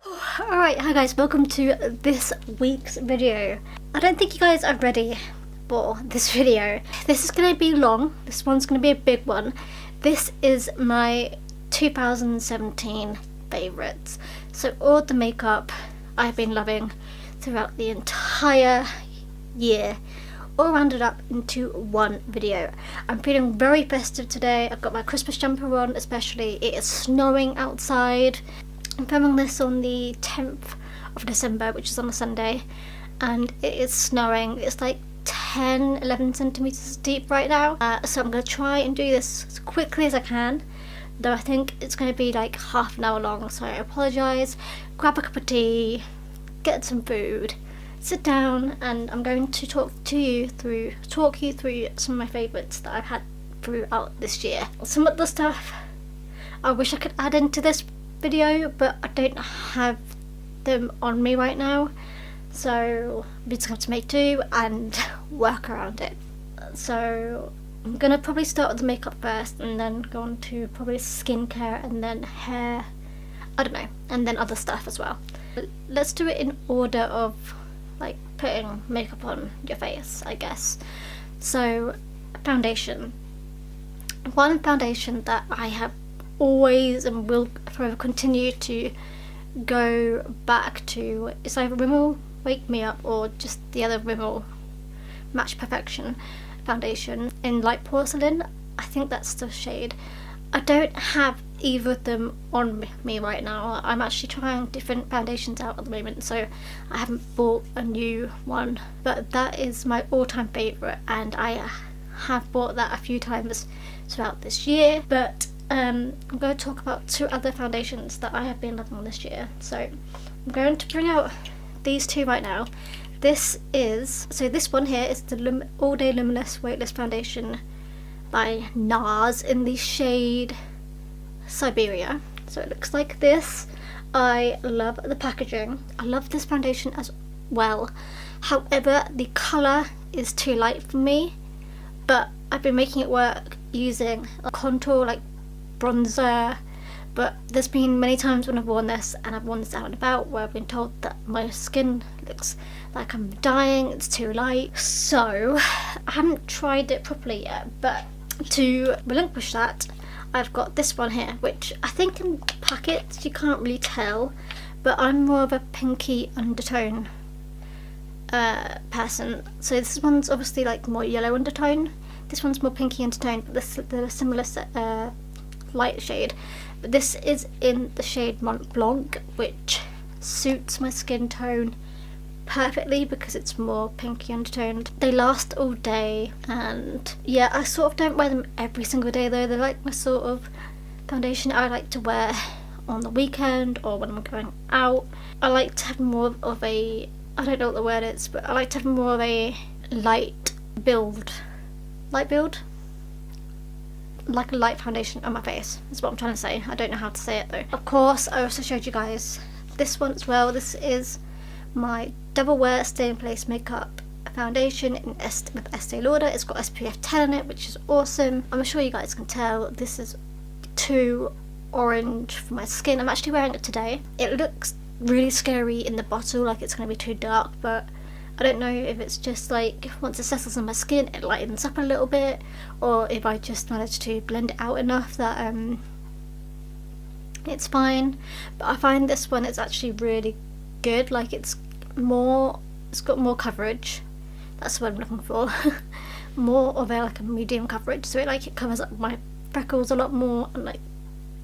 Alright, hi guys, welcome to this week's video. I don't think you guys are ready for this video. This is going to be long, this one's going to be a big one. This is my 2017 favourites. So all the makeup I've been loving throughout the entire year, all rounded up into one video. I'm feeling very festive today. I've got my Christmas jumper on, especially it is snowing outside. I'm filming this on the 10th of December, which is on a Sunday, and it is snowing. It's like 10-11 centimeters deep right now, so I'm going to try and do this as quickly as I can, though I think it's going to be like half an hour long, so I apologise. Grab a cup of tea, get some food, sit down, and I'm going to talk you through some of my favourites that I've had throughout this year. Some of the stuff I wish I could add into this video, but I don't have them on me right now, so I'm just going to make do and work around it. So I'm going to probably start with the makeup first, and then go on to probably skincare, and then hair, I don't know, and then other stuff as well. Let's do it in order of like putting makeup on your face, I guess. So foundation. One foundation that I have always and will forever continue to go back to is either Rimmel Wake Me Up or just the other Rimmel Match Perfection foundation in light porcelain. I think that's the shade. I don't have either of them on me right now. I'm actually trying different foundations out at the moment, so I haven't bought a new one, but that is my all-time favourite, and I have bought that a few times throughout this year. But I'm going to talk about two other foundations that I have been loving this year. So I'm going to bring out these two right now. This one here is the All Day Luminous Weightless Foundation by NARS in the shade Siberia. So it looks like this. I love the packaging. I love this foundation as well. However, the colour is too light for me, but I've been making it work using a contour like bronzer, but there's been many times when I've worn this and I've worn this out and about where I've been told that my skin looks like I'm dying, it's too light. So I haven't tried it properly yet, but to relinquish that, I've got this one here, which I think in packets you can't really tell, but I'm more of a pinky undertone person. So this one's obviously like more yellow undertone, this one's more pinky undertone, but they're similar light shade. But this is in the shade Mont Blanc, which suits my skin tone perfectly because it's more pinky undertoned. They last all day, and yeah, I sort of don't wear them every single day though. They're like my sort of foundation I like to wear on the weekend or when I'm going out. I like to have more of a, I don't know what the word is, but I like to have more of a light build, like a light foundation on my face, is what I'm trying to say. I don't know how to say it though. Of course, I also showed you guys this one as well. This is my Double Wear Stay in Place Makeup Foundation with Estee Lauder. It's got SPF 10 in it, which is awesome. I'm sure you guys can tell this is too orange for my skin. I'm actually wearing it today. It looks really scary in the bottle, like it's going to be too dark, but I don't know if it's just like once it settles on my skin it lightens up a little bit, or if I just managed to blend it out enough that it's fine. But I find this one is actually really good. Like it's got more coverage, that's what I'm looking for. More of a medium coverage, so it covers up my freckles a lot more, and like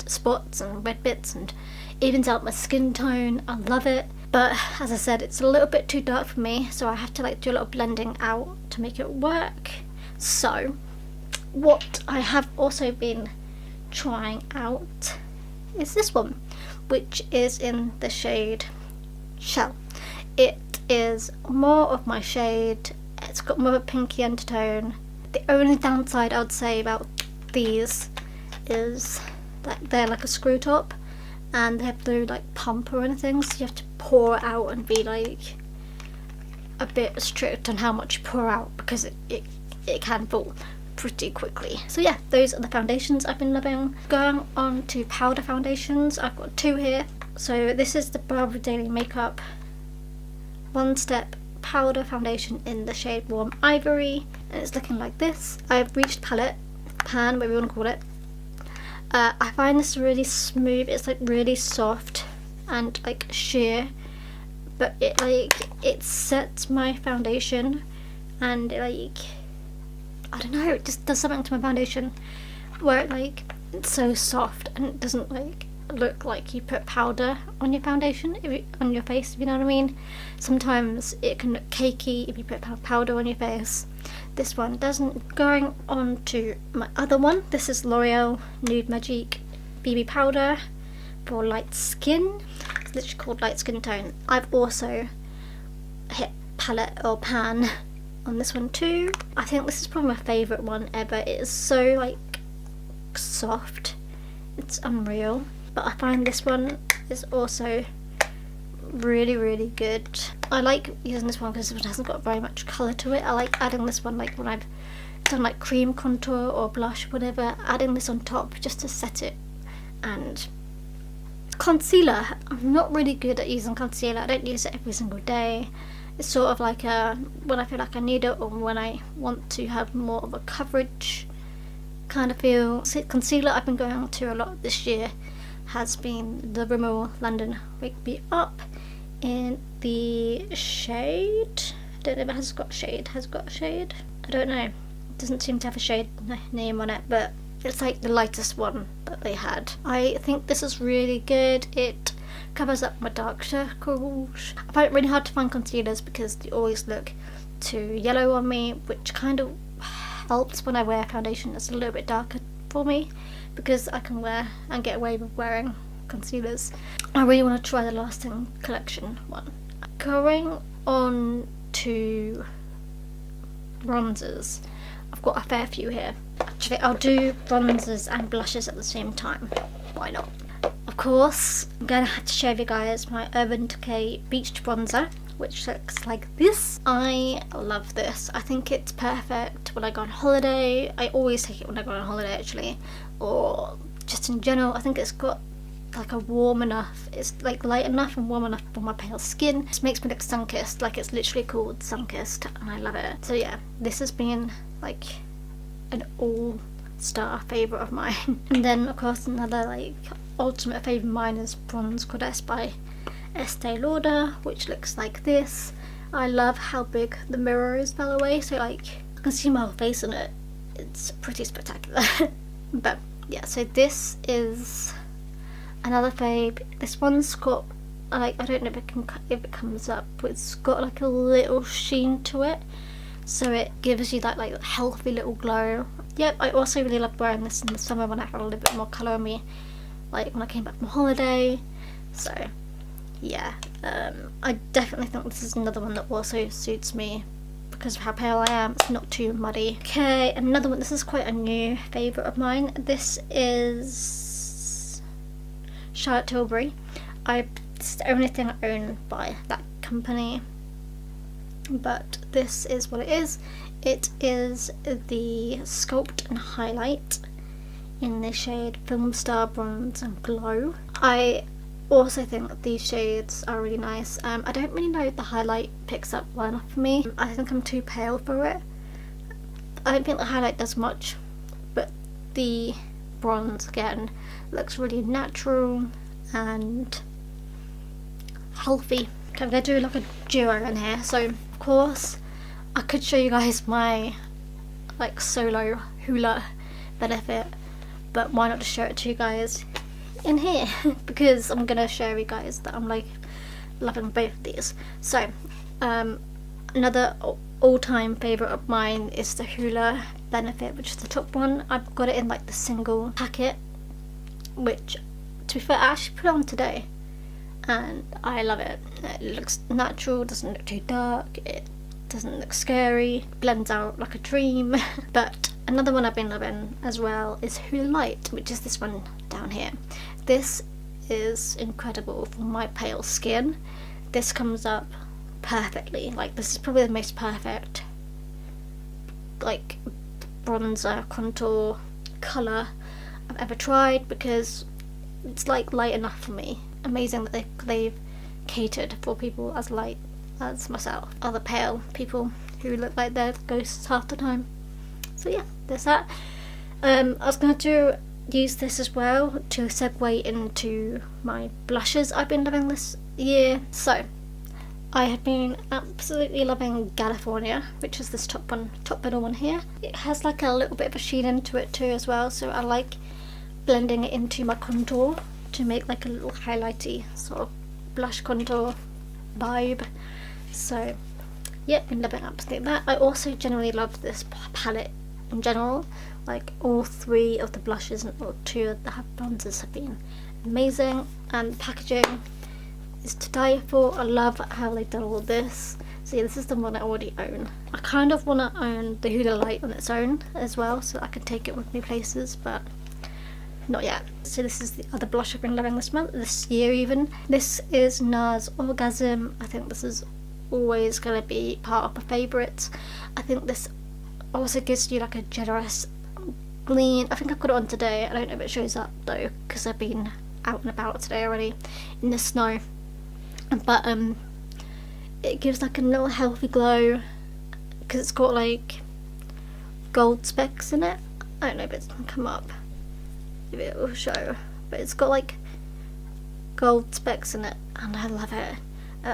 spots and red bits, and evens out my skin tone. I love it. But as I said, it's a little bit too dark for me, so I have to do a lot of blending out to make it work. So what I have also been trying out is this one, which is in the shade Shell. It is more of my shade. It's got more of a pinky undertone. The only downside I would say about these is that they're like a screw top, and they have no pump or anything, so you have to pour it out and be a bit strict on how much you pour out, because it can fall pretty quickly. So yeah, those are the foundations I've been loving. Going on to powder foundations, I've got two here. So this is the Barbara Daly Makeup One Step Powder Foundation in the shade Warm Ivory, and it's looking like this. I've reached pan, whatever you want to call it. I find this really smooth. It's like really soft and like sheer, but it sets my foundation, and it, I don't know, it just does something to my foundation where it's so soft and it doesn't look like you put powder on your foundation, on your face, if you know what I mean. Sometimes it can look cakey if you put powder on your face. This one doesn't. Going on to my other one, this is L'Oreal Nude Magique BB powder for light skin. It's literally called light skin tone. I've also hit palette or pan on this one too. I think this is probably my favourite one ever. It is so soft, it's unreal. But I find this one is also really good. I like using this one because this one hasn't got very much colour to it. I like adding this one when I've done cream contour or blush, whatever, adding this on top just to set it. And concealer, I'm not really good at using concealer. I don't use it every single day. It's sort of when I feel like I need it, or when I want to have more of a coverage kind of feel. Concealer I've been going to a lot this year has been the Rimmel London Wake Me Up in the shade, I don't know if it has got shade. I don't know, it doesn't seem to have a shade name on it, but it's the lightest one that they had. I think this is really good. It covers up my dark circles. I find it really hard to find concealers because they always look too yellow on me, which kind of helps when I wear foundation that's a little bit darker for me, because I can wear and get away with wearing concealers. I really want to try the Lasting Collection one. Going on to bronzers, I've got a fair few here. Actually, I'll do bronzers and blushes at the same time. Why not? Of course, I'm going to have to share with you guys my Urban Decay Beached Bronzer, which looks like this. I love this. I think it's perfect when I go on holiday. I always take it when I go on holiday actually, or just in general. I think it's got a warm enough, it's light enough and warm enough for my pale skin. This makes me look sun-kissed, it's literally called sun-kissed, and I love it. So yeah, this has been an all-star favourite of mine. And then of course another ultimate favourite of mine is Bronze Goddess by Estee Lauder, which looks like this. I love how big the mirror is, by the way, so I can see my whole face in it. It's pretty spectacular. But yeah, so this is another fave. This one's got I don't know if it comes up, but it's got a little sheen to it, so it gives you that healthy little glow. Yep, I also really love wearing this in the summer when I have a little bit more colour on me, when I came back from holiday. So yeah, I definitely think this is another one that also suits me because of how pale I am. It's not too muddy. Okay, another one. This is quite a new favourite of mine. This is Charlotte Tilbury. It's the only thing I own by that company, but this is what it is. It is the Sculpt and Highlight in the shade FILMSTAR Bronze and Glow. I also think that these shades are really nice. I don't really know if the highlight picks up well enough for me. I think I'm too pale for it. I don't think the highlight does much, but the bronze again looks really natural and healthy. Okay, I'm going to do a duo in here. So of course I could show you guys my solo hula benefit, but why not just show it to you guys in here because I'm gonna show you guys that I'm loving both of these. So another all-time favorite of mine is the Hula Benefit, which is the top one. I've got it in the single packet, which to be fair I actually put it on today and I love it. It looks natural, doesn't look too dark, it doesn't look scary, blends out like a dream. But another one I've been loving as well is Hula Light, which is this one down here. This is incredible for my pale skin. This comes up perfectly. This is probably the most perfect bronzer contour colour I've ever tried, because it's light enough for me amazing that they've catered for people as light as myself, other pale people who look like they're ghosts half the time. So yeah, there's that. I was going to use this as well to segue into my blushes I've been loving this year. So I have been absolutely loving California, which is this top middle one here. It has like a little bit of a sheen into it too as well, so I like blending it into my contour to make like a little highlighty sort of blush contour vibe. So yeah, been loving absolutely that. I also generally love this palette in general. Like all three of the blushes and all two of the bronzers have been amazing, and packaging is to die for. I love how they've done all this. See, this is the one I already own. I kind of want to own the Huda Light on its own as well, so I can take it with me places, but not yet. So this is the other blush I've been loving this year even. This is NARS Orgasm. I think this is always going to be part of my favourites. I think this also gives you like a generous gleam. I think I've got it on today. I don't know if it shows up though, because I've been out and about today already in the snow. But it gives like a little healthy glow because it's got like gold specks in it. I don't know if it's gonna come up, if it will show, but it's got like gold specks in it and I love it.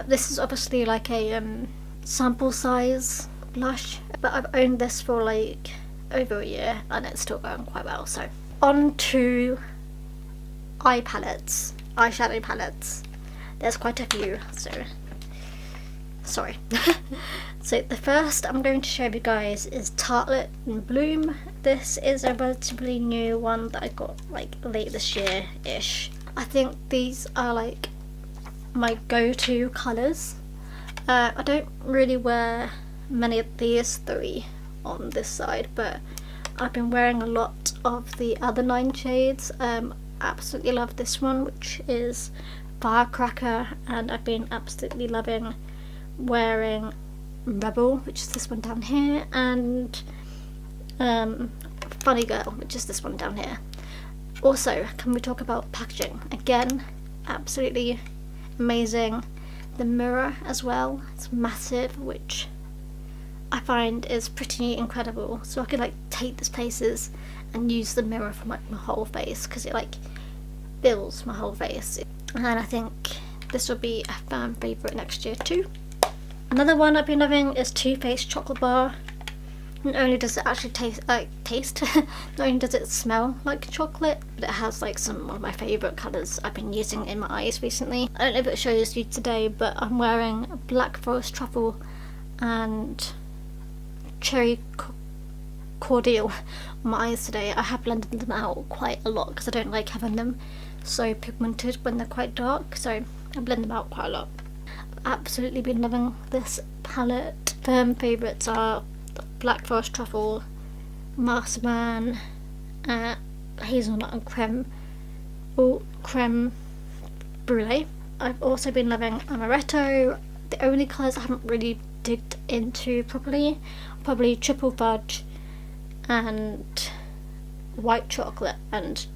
This is obviously like a sample size blush, but I've owned this for like over a year and it's still going quite well. So on to eyeshadow palettes. There's quite a few, so sorry. So the first I'm going to show you guys is Tartelette in Bloom. This is a relatively new one that I got like late this year-ish. I think these are like my go-to colours. I don't really wear many of these three on this side, but I've been wearing a lot of the other 9 shades. Absolutely love this one, which is Firecracker, and I've been absolutely loving wearing Rebel, which is this one down here, and Funny Girl, which is this one down here. Also, can we talk about packaging? Again, absolutely amazing. The mirror as well, it's massive, which I find is pretty incredible. So I could like take this places and use the mirror for like my whole face, because it like fills my whole face. And I think this will be a fan favourite next year too. Another one I've been loving is Too Faced Chocolate Bar. Not only does it actually taste, not only does it smell like chocolate, but it has like some of my favourite colours I've been using in my eyes recently. I don't know if it shows you today, but I'm wearing Black Forest Truffle and Cherry Cordial on my eyes today. I have blended them out quite a lot because I don't like having them so pigmented when they're quite dark, so I blend them out quite a lot. I've absolutely been loving this palette. Firm favourites are Black Forest Truffle, Masterman, Hazelnut and Creme Brulee. I've also been loving Amaretto. The only colours I haven't really digged into properly, probably Triple Fudge and White Chocolate and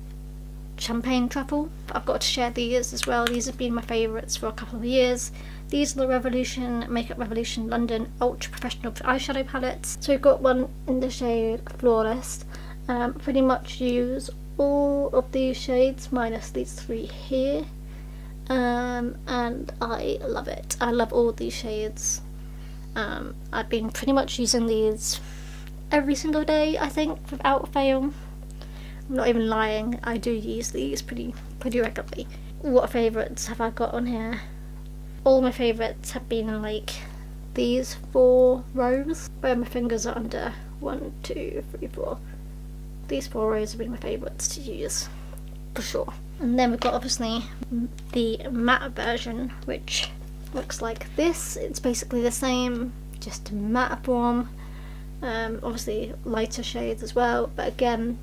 Champagne Truffle. But I've got to share these as well. These have been my favourites for a couple of years. These are the Revolution Makeup Revolution London Ultra Professional Eyeshadow Palettes. So we've got one in the shade Flawless. Pretty much use all of these shades minus these 3 here. And I love it. I love all these shades. I've been pretty much using these every single day, I think, without fail. I'm not even lying, I do use these pretty regularly. What favourites have I got on here? All my favourites have been in like these 4 rows where my fingers are under. 1, 2, 3, 4. These 4 rows have been my favourites to use, for sure. And then we've got obviously the matte version, which looks like this. It's basically the same, just matte form. Obviously lighter shades as well, but again,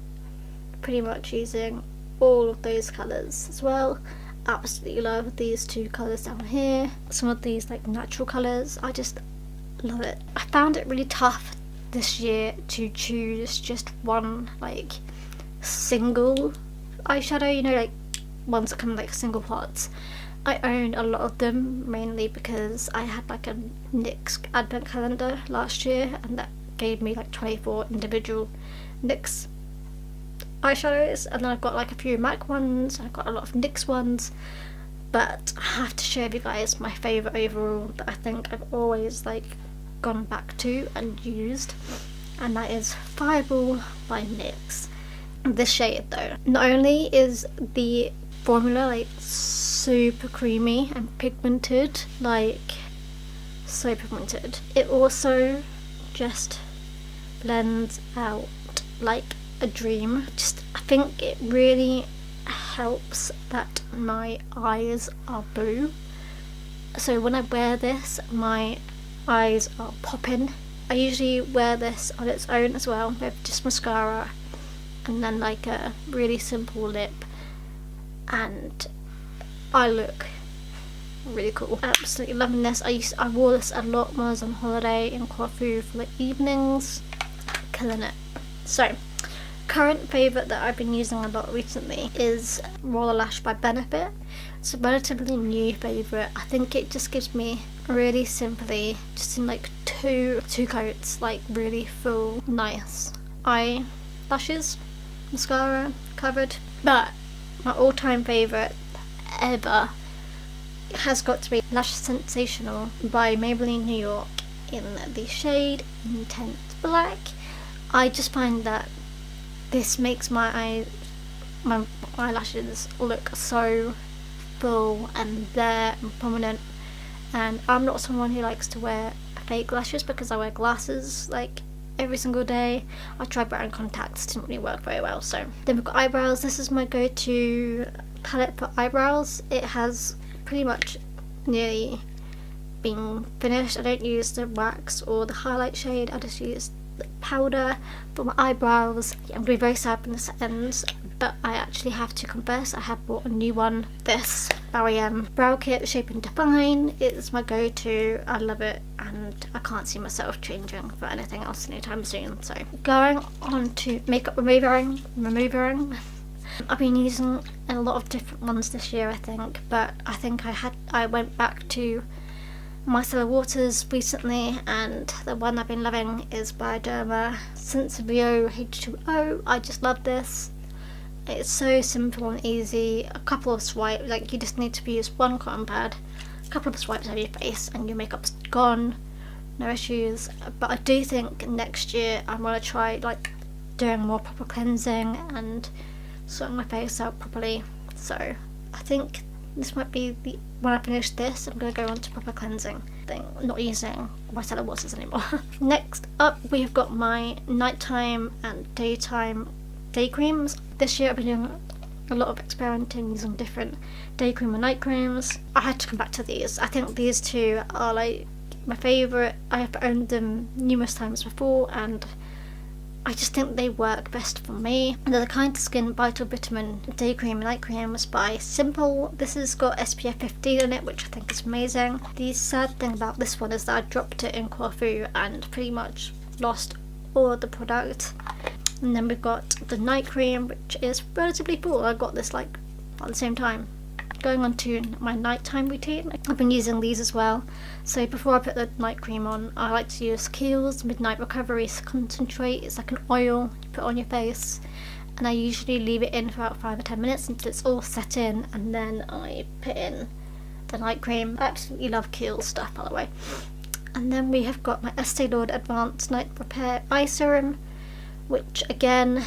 pretty much using all of those colours as well. Absolutely love these 2 colours down here. Some of these like natural colours, I just love it. I found it really tough this year to choose just one like single eyeshadow, you know, like ones that come in like single pots. I owned a lot of them, mainly because I had like a NYX advent calendar last year, and that gave me like 24 individual NYX eyeshadows. And then I've got like a few MAC ones, I've got a lot of NYX ones, but I have to share with you guys my favourite overall that I think I've always like gone back to and used, and that is Fireball by NYX. This shade though, not only is the formula like super creamy and pigmented, like so pigmented, it also just blends out like a dream. Just, I think it really helps that my eyes are blue, so when I wear this my eyes are popping. I usually wear this on its own as well with just mascara and then like a really simple lip, and I look really cool. Absolutely loving this. I wore this a lot when I was on holiday in Corfu for the evenings. Killing it. So, current favourite that I've been using a lot recently is Roller Lash by Benefit. It's a relatively new favourite. I think it just gives me really simply, just in like two coats, like really full, nice eyelashes, mascara covered. But my all-time favourite ever has got to be Lash Sensational by Maybelline New York in the shade Intense Black. I just find that this makes my eyelashes look so full and there and prominent, and I'm not someone who likes to wear fake lashes because I wear glasses like every single day. I tried wearing contacts, didn't really work very well. So then we've got eyebrows. This is my go-to palette for eyebrows. It has pretty much nearly been finished. I don't use the wax or the highlight shade, I just use the powder for my eyebrows. I'm going to be very sad when this ends, but I actually have to confess I have bought a new one. This brow kit, Shape and Define, is my go-to. I love it and I can't see myself changing for anything else anytime soon. So going on to makeup removing. I've been using a lot of different ones this year I think, but I think I went back to Micellar waters recently, and the one I've been loving is BIODERMA Sensibio H2O. I just love this. It's so simple and easy. A couple of swipes, like you just need to use one cotton pad, a couple of swipes over your face and your makeup's gone, no issues. But I do think next year I'm going to try like doing more proper cleansing and sorting my face out properly. So I think this might be when I finish this, I'm going to go on to proper cleansing thing, not using micellar waters anymore. Next up we have got my nighttime and daytime day creams. This year I've been doing a lot of experimenting using different day cream and night creams. I had to come back to these. I think these two are like my favourite. I have owned them numerous times before and I just think they work best for me. They're the Kind Skin Vital Vitamin Day Cream and Night Creams by Simple. This has got SPF 15 in it, which I think is amazing. The sad thing about this one is that I dropped it in Corfu and pretty much lost all of the product. And then we've got the night cream, which is relatively full. I got this like at the same time. Going on to my nighttime routine, I've been using these as well. So before I put the night cream on, I like to use KIEHL'S Midnight Recovery Concentrate. It's like an oil you put on your face, and I usually leave it in for about 5 or 10 minutes until it's all set in, and then I put in the night cream. I absolutely love KIEHL'S stuff, by the way. And then we have got my Estee Lauder Advanced Night Repair Eye Serum, which again,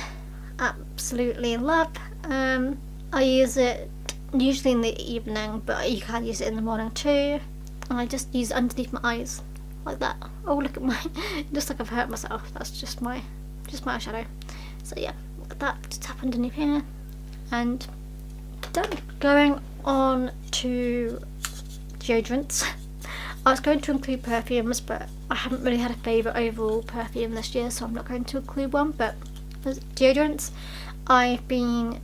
absolutely love. I use it usually in the evening, but you can use it in the morning too. And I just use it underneath my eyes like that. Oh, look at mine. Just like I've hurt myself. That's just my eyeshadow. So yeah, that just tap underneath here and done. Going on to deodorants. I was going to include perfumes, but I haven't really had a favourite overall perfume this year, so I'm not going to include one. But for deodorants, I've been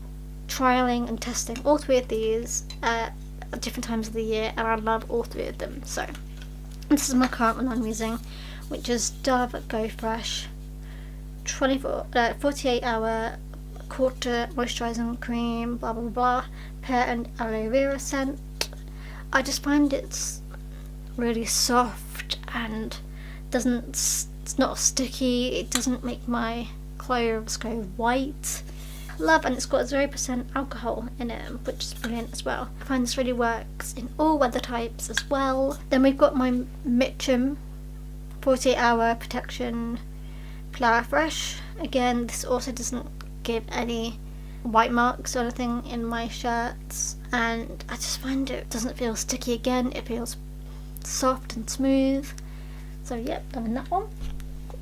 trialling and testing all three of these at different times of the year, and I love all three of them. So this is my current one I'm using, which is Dove Go Fresh 48 hour quarter moisturising cream, blah blah blah, pear and aloe vera scent. I just find it's really soft and it's not sticky, it doesn't make my clothes go white. Love, and it's got 0% alcohol in it, which is brilliant as well. I find this really works in all weather types as well. Then we've got my Mitchum 48-hour protection Flower Fresh. Again, this also doesn't give any white marks or anything in my shirts, and I just find it doesn't feel sticky again, it feels soft and smooth. So yep, loving that one.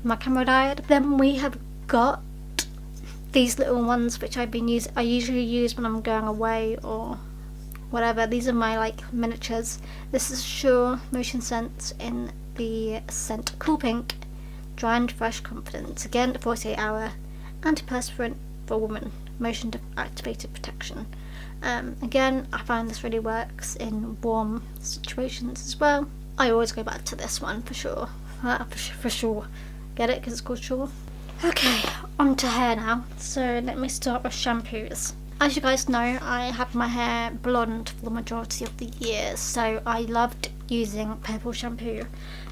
My camera died. Then we have got these little ones which I usually use when I'm going away or whatever. These are my like miniatures. This is Sure Motion Scents in the scent Cool Pink, Dry and Fresh Confidence. Again, 48-hour antiperspirant for women, motion activated protection. Again, I find this really works in warm situations as well. I always go back to this one for sure. For sure. Get it? Because it's called Sure. Okay, on to hair now. So let me start with shampoos. As you guys know, I had my hair blonde for the majority of the year, so I loved using purple shampoo.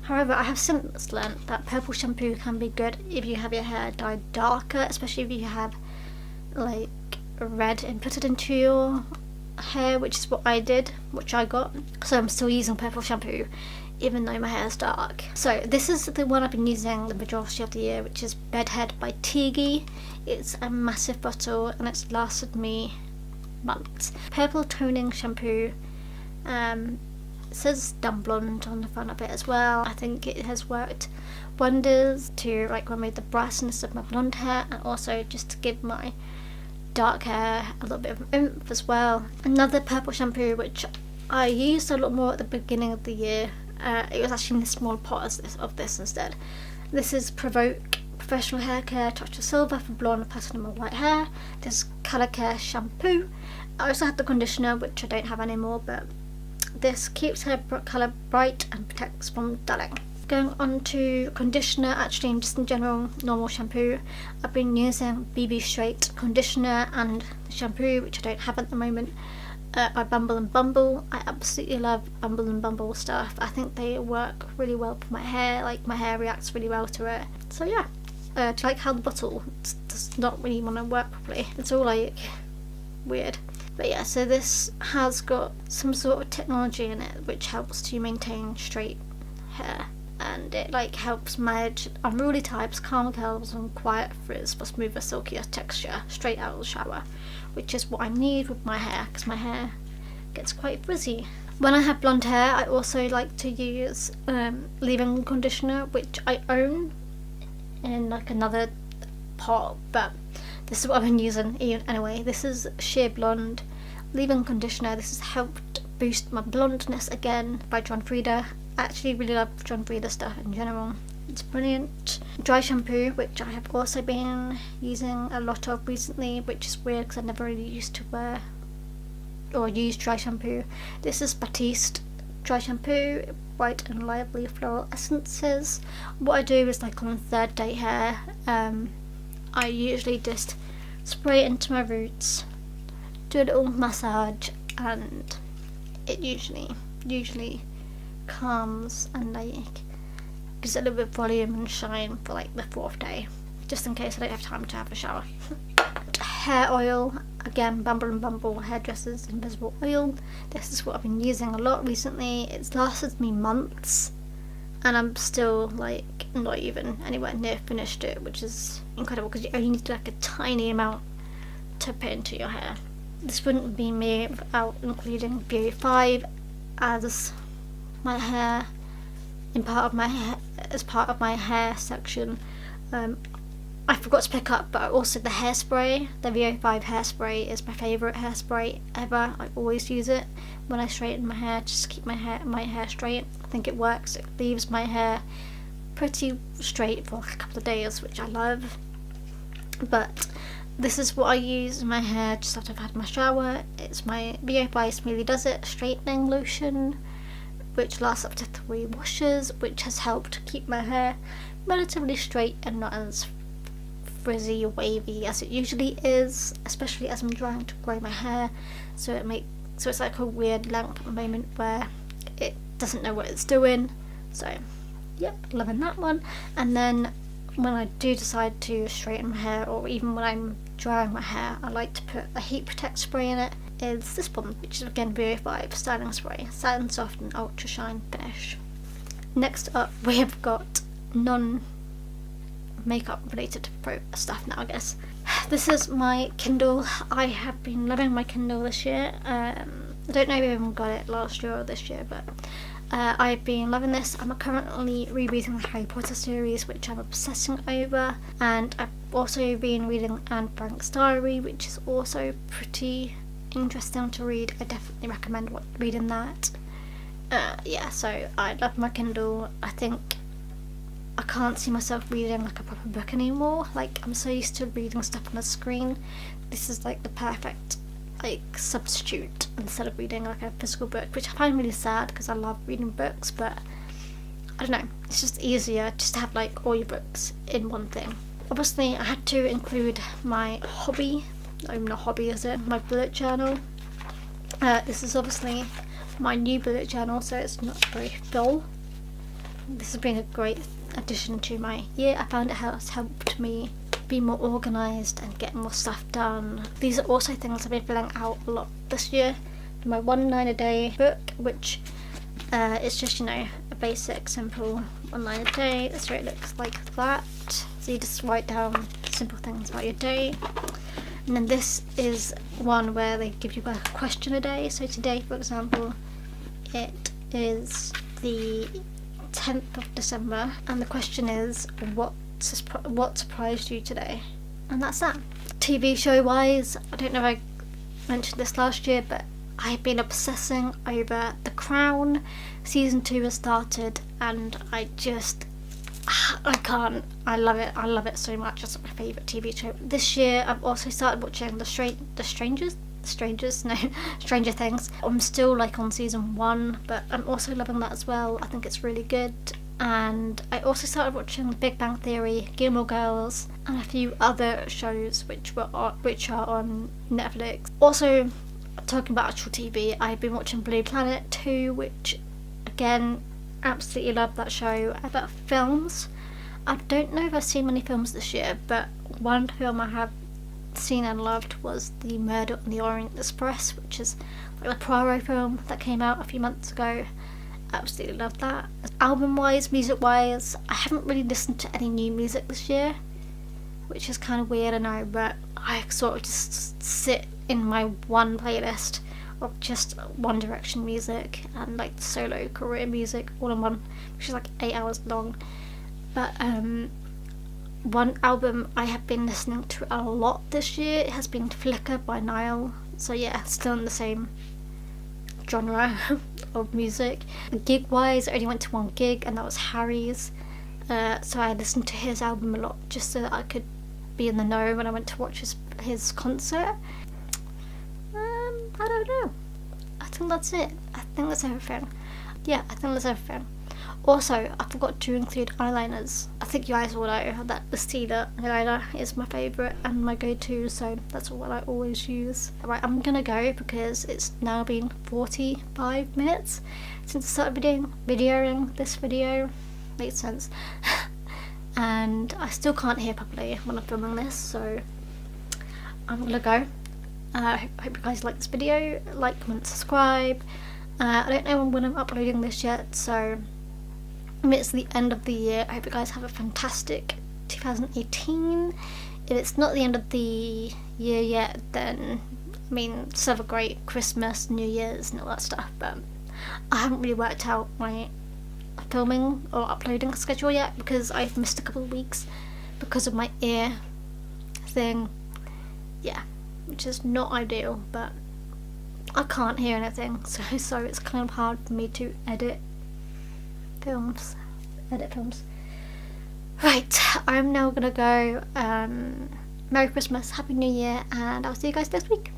However, I have since learnt that purple shampoo can be good if you have your hair dyed darker, especially if you have like red inputted into your hair, which is what I did, which I got. So I'm still using purple shampoo even though my hair is dark. So this is the one I've been using the majority of the year, which is Bedhead by Tiggy. It's a massive bottle and it's lasted me months. Purple toning shampoo. It says Dumb Blonde on the front of it as well. I think it has worked wonders to like remove the brightness of my blonde hair, and also just to give my dark hair a little bit of oomph as well. Another purple shampoo which I used a lot more at the beginning of the year. It was actually in this small pot of this instead. This is Provoke Professional Hair Care Touch of Silver for blonde, platinum and white hair. This is Colour Care Shampoo. I also had the conditioner, which I don't have anymore, but this keeps hair colour bright and protects from dulling. Going on to conditioner, actually just in general normal shampoo, I've been using BB Straight conditioner and shampoo, which I don't have at the moment, by Bumble and Bumble. I absolutely love Bumble and Bumble stuff. I think they work really well for my hair, like my hair reacts really well to it. So yeah, do you like how the bottle does not really want to work properly? It's all like weird. But yeah, so this has got some sort of technology in it which helps to maintain straight hair, and it like helps manage unruly types, calm curls and quiet frizz for smoother, silkier texture straight out of the shower, which is what I need with my hair because my hair gets quite frizzy. When I have blonde hair, I also like to use leave-in conditioner, which I own in like another pot, but this is what I've been using anyway. This is Sheer Blonde leave-in conditioner. This has helped boost my blondness again by John Frieda. I actually really love John Frieda stuff in general. It's brilliant. Dry shampoo, which I have also been using a lot of recently, which is weird because I never really used to wear or use dry shampoo. This is Batiste dry shampoo, bright and lively floral essences. What I do is like on third day hair, I usually just spray it into my roots, do a little massage, and it usually calms and like gives it a little bit of volume and shine for like the fourth day, just in case I don't have time to have a shower. Hair oil, again Bumble and Bumble Hairdressers Invisible Oil. This is what I've been using a lot recently. It's lasted me months and I'm still like not even anywhere near finished it, which is incredible because you only need like a tiny amount to put into your hair. This wouldn't be me without including BO5 as my hair as part of my hair section. I forgot to pick up, but also the hairspray, the VO5 hairspray is my favourite hairspray ever. I always use it when I straighten my hair, just to keep my hair straight. I think it works. It leaves my hair pretty straight for like a couple of days, which I love. But this is what I use in my hair just after I've had my shower. It's my VO5 Smoothly Does It straightening lotion, which lasts up to 3 washes, which has helped keep my hair relatively straight and not as frizzy or wavy as it usually is, especially as I'm trying to grow my hair, so it's like a weird length at the moment where it doesn't know what it's doing. So yep, loving that one. And then when I do decide to straighten my hair, or even when I'm drying my hair, I like to put a heat protect spray in it. It's this one, which is again BUMBLE styling spray, satin soft and ultra shine finish. Next up we have got non-makeup related stuff now, I guess. This is my Kindle. I have been loving my Kindle this year. I don't know if I even got it last year or this year, but I've been loving this. I'm currently rereading the Harry Potter series, which I'm obsessing over, and I've also been reading Anne Frank's diary, which is also pretty interesting to read. I definitely recommend reading that. Yeah, so I love my Kindle. I think I can't see myself reading like a proper book anymore. Like, I'm so used to reading stuff on the screen. This is like the perfect like substitute instead of reading like a physical book, which I find really sad because I love reading books, but I don't know, it's just easier just to have like all your books in one thing. Obviously I had to include my hobby, not even a hobby is it, my bullet journal. This is obviously my new bullet journal, so it's not very full. This has been a great addition to my year. I found it has helped me be more organised and get more stuff done. These are also things I've been filling out a lot this year. My 1 line a day book, which is just, you know, a basic simple 1 line a day. So it looks like that. So you just write down simple things about your day. And then this is one where they give you like a question a day. So today, for example, it is the 10th of December, and the question is, what surprised you today? And that's that. TV show wise, I don't know if I mentioned this last year, but I've been obsessing over The Crown. Season 2 has started, and I love it so much. It's my favourite TV show. This year I've also started watching Stranger Things. I'm still like on season 1, but I'm also loving that as well. I think it's really good. And I also started watching Big Bang Theory, Gilmore Girls, and a few other shows which are on Netflix. Also, talking about actual TV, I've been watching Blue Planet 2, which again, absolutely love that show. About films, I don't know if I've seen many films this year, but one film I have seen and loved was The Murder on the Orient Express, which is like the Poirot film that came out a few months ago. Absolutely love that. Album wise, music wise, I haven't really listened to any new music this year, which is kind of weird, I know, but I sort of just sit in my one playlist of just One Direction music and like solo career music all in one, which is like 8 hours long. But one album I have been listening to a lot this year, it has been Flicker by Niall. So yeah, still in the same genre of music. Gig wise, I only went to one gig, and that was Harry's. So I listened to his album a lot just so that I could be in the know when I went to watch his concert. I don't know. I think that's it. I think that's everything. Yeah, I think that's everything. Also, I forgot to include eyeliners. I think you guys all know that the ESTEE eyeliner is my favourite and my go-to, so that's what I always use. Right, I'm gonna go because it's now been 45 minutes since I started videoing this video. Makes sense. And I still can't hear properly when I'm filming this, so I'm gonna go. I hope you guys like this video. Like, comment, subscribe. I don't know when I'm uploading this yet, so I mean, it's the end of the year. I hope you guys have a fantastic 2018. If it's not the end of the year yet, then I mean, just have a great Christmas, New Year's and all that stuff, but I haven't really worked out my filming or uploading schedule yet because I've missed a couple of weeks because of my ear thing. Yeah, which is not ideal, but I can't hear anything, so it's kind of hard for me to edit films. Right, I'm now gonna go. Merry Christmas, Happy New Year, and I'll see you guys next week.